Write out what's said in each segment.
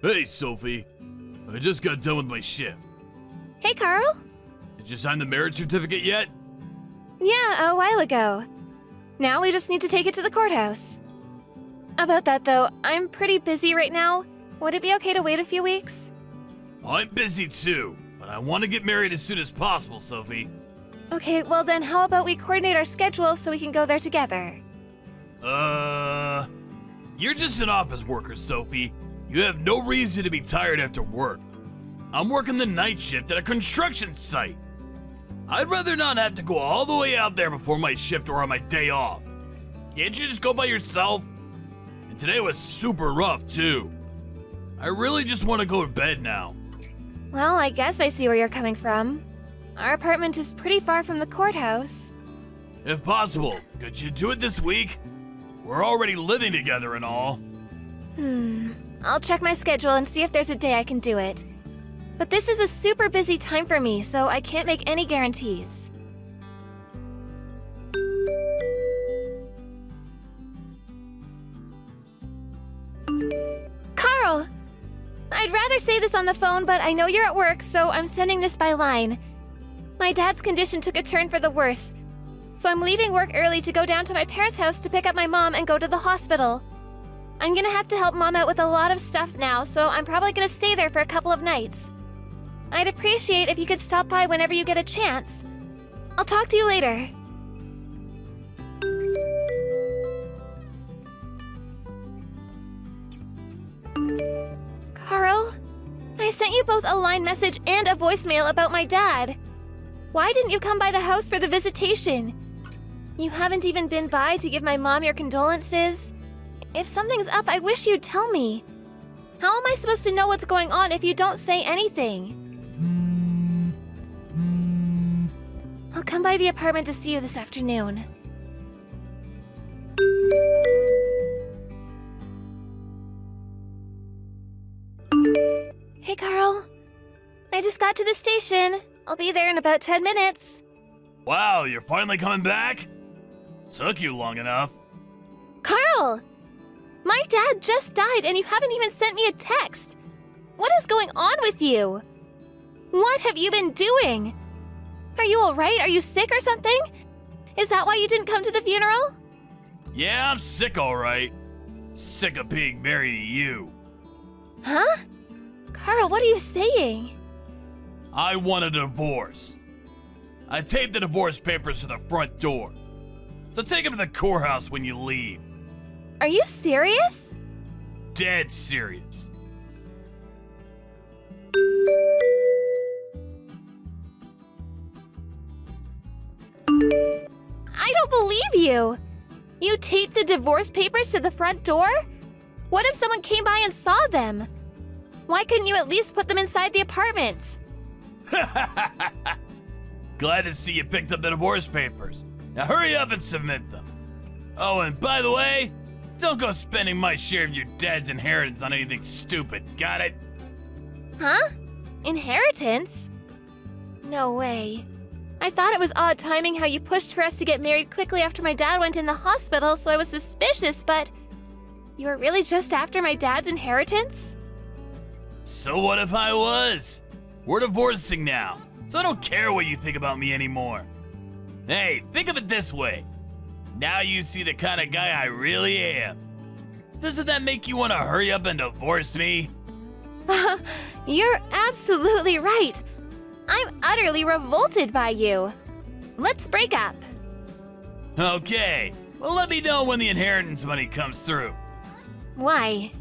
Hey, Sophie. I just got done with my shift. Hey, Carl. Did you sign the marriage certificate yet? Yeah, a while ago. Now we just need to take it to the courthouse. About that, though, I'm pretty busy right now. Would it be okay to wait a few weeks? I'm busy too, but I want to get married as soon as possible, Sophie. Okay, well then how about we coordinate our schedule so we can go there together? You're just an office worker, Sophie. You have no reason to be tired after work. I'm working the night shift at a construction site. I'd rather not have to go all the way out there before my shift or on my day off. Can't you just go by yourself? And today was super rough, too. I really just want to go to bed now. Well, I guess I see where you're coming from. Our apartment is pretty far from the courthouse. If possible, could you do it this week? We're already living together and all. I'll check my schedule and see if there's a day I can do it. But this is a super busy time for me, so I can't make any guarantees. Carl! I'd rather say this on the phone, but I know you're at work, so I'm sending this by line. My dad's condition took a turn for the worse, so I'm leaving work early to go down to my parents' house to pick up my mom and go to the hospital. I'm gonna have to help Mom out with a lot of stuff now, so I'm probably gonna stay there for a couple of nights. I'd appreciate if you could stop by whenever you get a chance. I'll talk to you later. Carl, I sent you both a line message and a voicemail about my dad. Why didn't you come by the house for the visitation? You haven't even been by to give my mom your condolences. If something's up, I wish you'd tell me. How am I supposed to know what's going on if you don't say anything? I'll come by the apartment to see you this afternoon. Hey, Carl. I just got to the station. I'll be there in about 10 minutes. Wow, you're finally coming back? Took you long enough. Carl! My dad just died and you haven't even sent me a text. What is going on with you? What have you been doing? Are you alright? Are you sick or something? Is that why you didn't come to the funeral? Yeah, I'm sick alright. Sick of being married to you. Huh? Carl, what are you saying? I want a divorce. I taped the divorce papers to the front door. So take them to the courthouse when you leave. Are you serious? Dead serious. I don't believe you! You taped the divorce papers to the front door? What if someone came by and saw them? Why couldn't you at least put them inside the apartment? Glad to see you picked up the divorce papers. Now hurry up and submit them. Oh, and by the way, don't go spending my share of your dad's inheritance on anything stupid, got it? Huh? Inheritance? No way. I thought it was odd timing how you pushed for us to get married quickly after my dad went in the hospital, so I was suspicious, but you were really just after my dad's inheritance? So what if I was? We're divorcing now, so I don't care what you think about me anymore. Hey, think of it this way. Now you see the kind of guy I really am. Doesn't that make you want to hurry up and divorce me? You're absolutely right. I'm utterly revolted by you. Let's break up. Okay, well let me know when the inheritance money comes through. Why?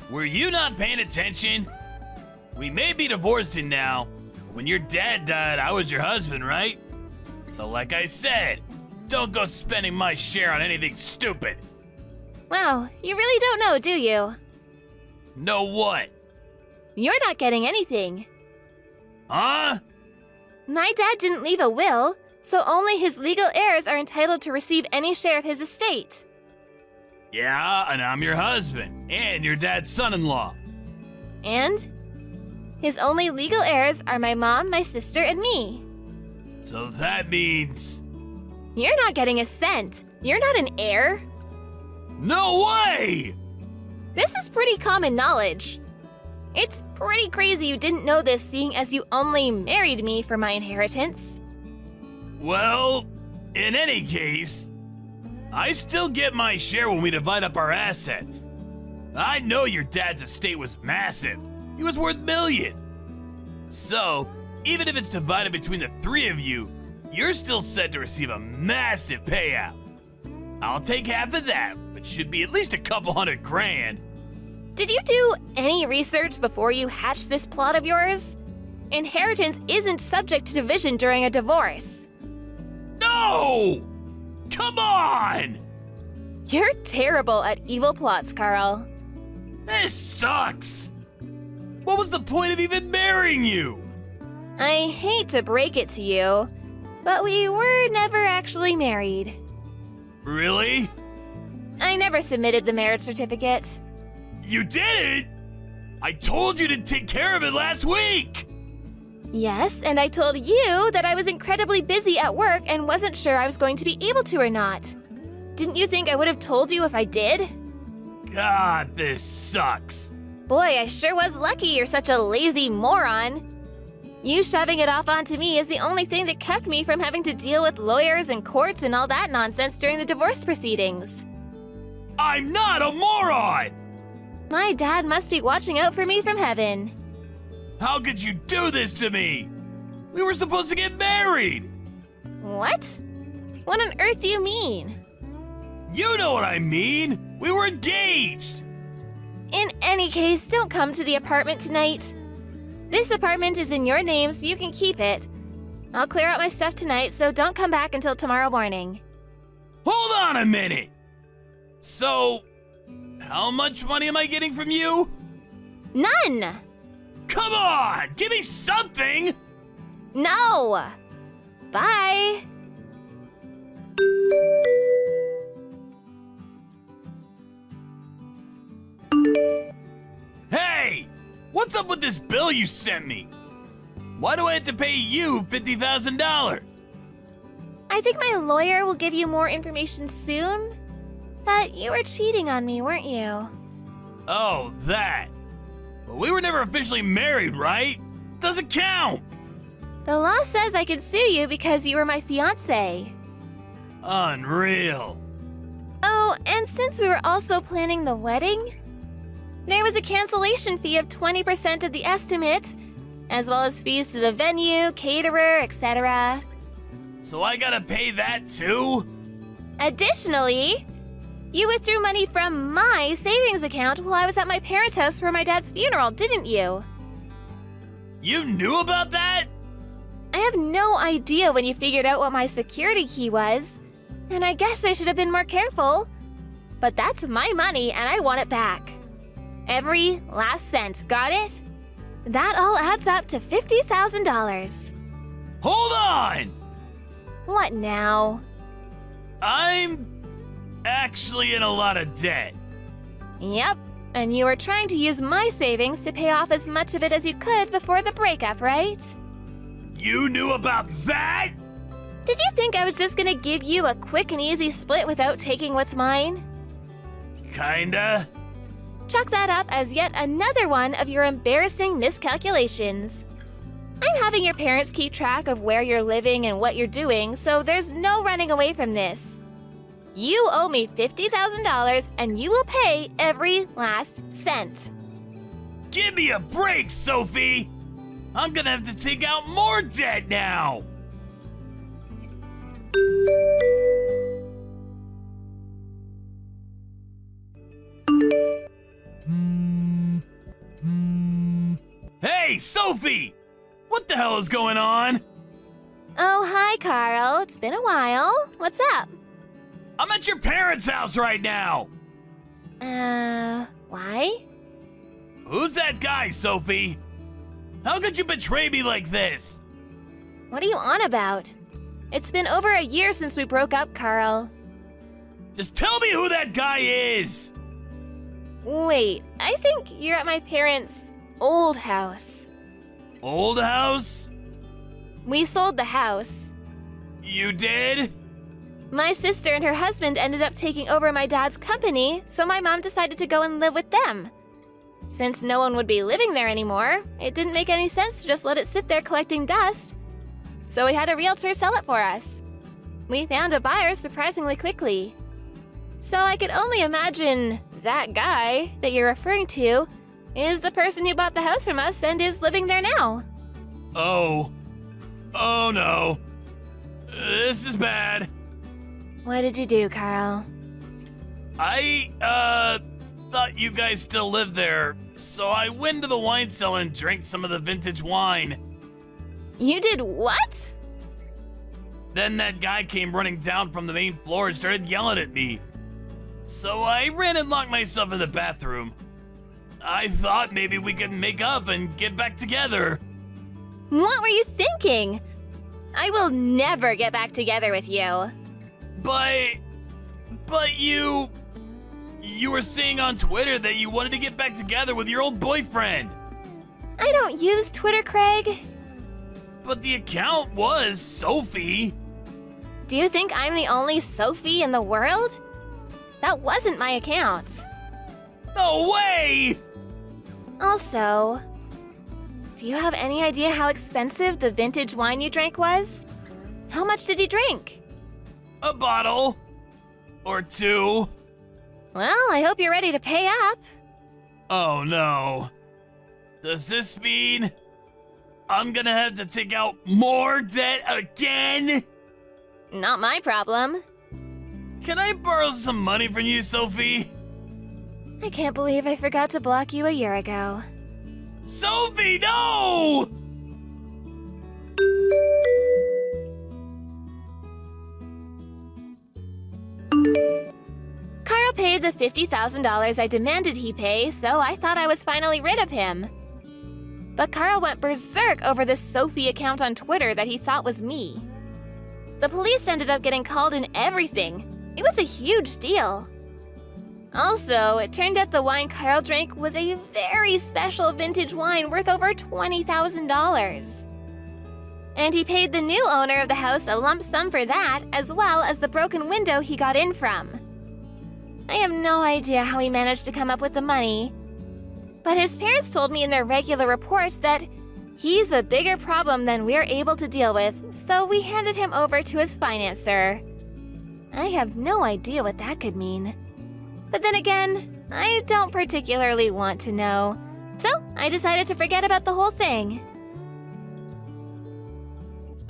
Were you not paying attention? We may be divorcing now, but when your dad died, I was your husband, right? So like I said, don't go spending my share on anything stupid. Wow, you really don't know, do you? Know what? You're not getting anything. Huh? My dad didn't leave a will, so only his legal heirs are entitled to receive any share of his estate. Yeah, and I'm your husband, and your dad's son-in-law. And? His only legal heirs are my mom, my sister, and me. So that means... You're not getting a cent. You're not an heir. No way! This is pretty common knowledge. It's pretty crazy you didn't know this, seeing as you only married me for my inheritance. Well, in any case, I still get my share when we divide up our assets. I know your dad's estate was massive. He was worth millions. So, even if it's divided between the three of you, you're still set to receive a massive payout. I'll take half of that, which should be at least a couple $100,000. Did you do any research before you hatched this plot of yours? Inheritance isn't subject to division during a divorce. No! Come on! You're terrible at evil plots, Carl. This sucks! What was the point of even marrying you? I hate to break it to you, but we were never actually married. Really? I never submitted the marriage certificate. You did it? I told you to take care of it last week! Yes, and I told you that I was incredibly busy at work and wasn't sure I was going to be able to or not. Didn't you think I would have told you if I did? God, this sucks. Boy, I sure was lucky you're such a lazy moron. You shoving it off onto me is the only thing that kept me from having to deal with lawyers and courts and all that nonsense during the divorce proceedings. I'm not a moron! My dad must be watching out for me from heaven. How could you do this to me? We were supposed to get married! What? What on earth do you mean? You know what I mean! We were engaged! In any case, don't come to the apartment tonight. This apartment is in your name, so you can keep it. I'll clear out my stuff tonight, so don't come back until tomorrow morning. Hold on a minute! So, how much money am I getting from you? None! Come on! Give me something! No! Bye! Hey! What's up with this bill you sent me? Why do I have to pay you $50,000? I think my lawyer will give you more information soon. But you were cheating on me, weren't you? Oh, that. But we were never officially married, right? Doesn't count! The law says I can sue you because you were my fiancé. Unreal. Oh, and since we were also planning the wedding, there was a cancellation fee of 20% of the estimate, as well as fees to the venue, caterer, etc. So I gotta pay that too? Additionally, you withdrew money from my savings account while I was at my parents' house for my dad's funeral, didn't you? You knew about that? I have no idea when you figured out what my security key was, and I guess I should have been more careful. But that's my money and I want it back. Every last cent, got it? That all adds up to $50,000. Hold on! What now? I'm actually in a lot of debt. Yep, and you were trying to use my savings to pay off as much of it as you could before the breakup, right? You knew about that? Did you think I was just gonna give you a quick and easy split without taking what's mine? Kinda. Chalk that up as yet another one of your embarrassing miscalculations. I'm having your parents keep track of where you're living and what you're doing, so there's no running away from this. You owe me $50,000 and you will pay every last cent. Give me a break, Sophie! I'm gonna have to take out more debt now! Hey, Sophie! What the hell is going on? Oh, hi, Carl. It's been a while. What's up? I'm at your parents' house right now! Why? Who's that guy, Sophie? How could you betray me like this? What are you on about? It's been over a year since we broke up, Carl. Just tell me who that guy is! Wait, I think you're at my parents' old house. Old house? We sold the house. You did? My sister and her husband ended up taking over my dad's company, so my mom decided to go and live with them. Since no one would be living there anymore, it didn't make any sense to just let it sit there collecting dust. So we had a realtor sell it for us. We found a buyer surprisingly quickly. So I could only imagine that guy that you're referring to is the person who bought the house from us and is living there now. Oh. Oh no. This is bad. What did you do, Carl? I, thought you guys still lived there, so I went to the wine cellar and drank some of the vintage wine. You did what? Then that guy came running down from the main floor and started yelling at me. So I ran and locked myself in the bathroom. I thought maybe we could make up and get back together. What were you thinking? I will never get back together with you. But you were saying on Twitter that you wanted to get back together with your old boyfriend. I don't use Twitter, Craig. But the account was Sophie. Do you think I'm the only Sophie in the world? That wasn't my account. No way! Also, do you have any idea how expensive the vintage wine you drank was? How much did you drink? A bottle. Or two. Well, I hope you're ready to pay up. Oh no. Does this mean I'm gonna have to take out more debt again? Not my problem. Can I borrow some money from you, Sophie? I can't believe I forgot to block you a year ago. Sophie, no! Carl paid the $50,000 I demanded he pay, so I thought I was finally rid of him. But Carl went berserk over this Sophie account on Twitter that he thought was me. The police ended up getting called and everything. It was a huge deal. Also, it turned out the wine Carl drank was a very special vintage wine worth over $20,000. And he paid the new owner of the house a lump sum for that, as well as the broken window he got in from. I have no idea how he managed to come up with the money, but his parents told me in their regular reports that he's a bigger problem than we're able to deal with, so we handed him over to his financer. I have no idea what that could mean. But then again, I don't particularly want to know. So I decided to forget about the whole thing.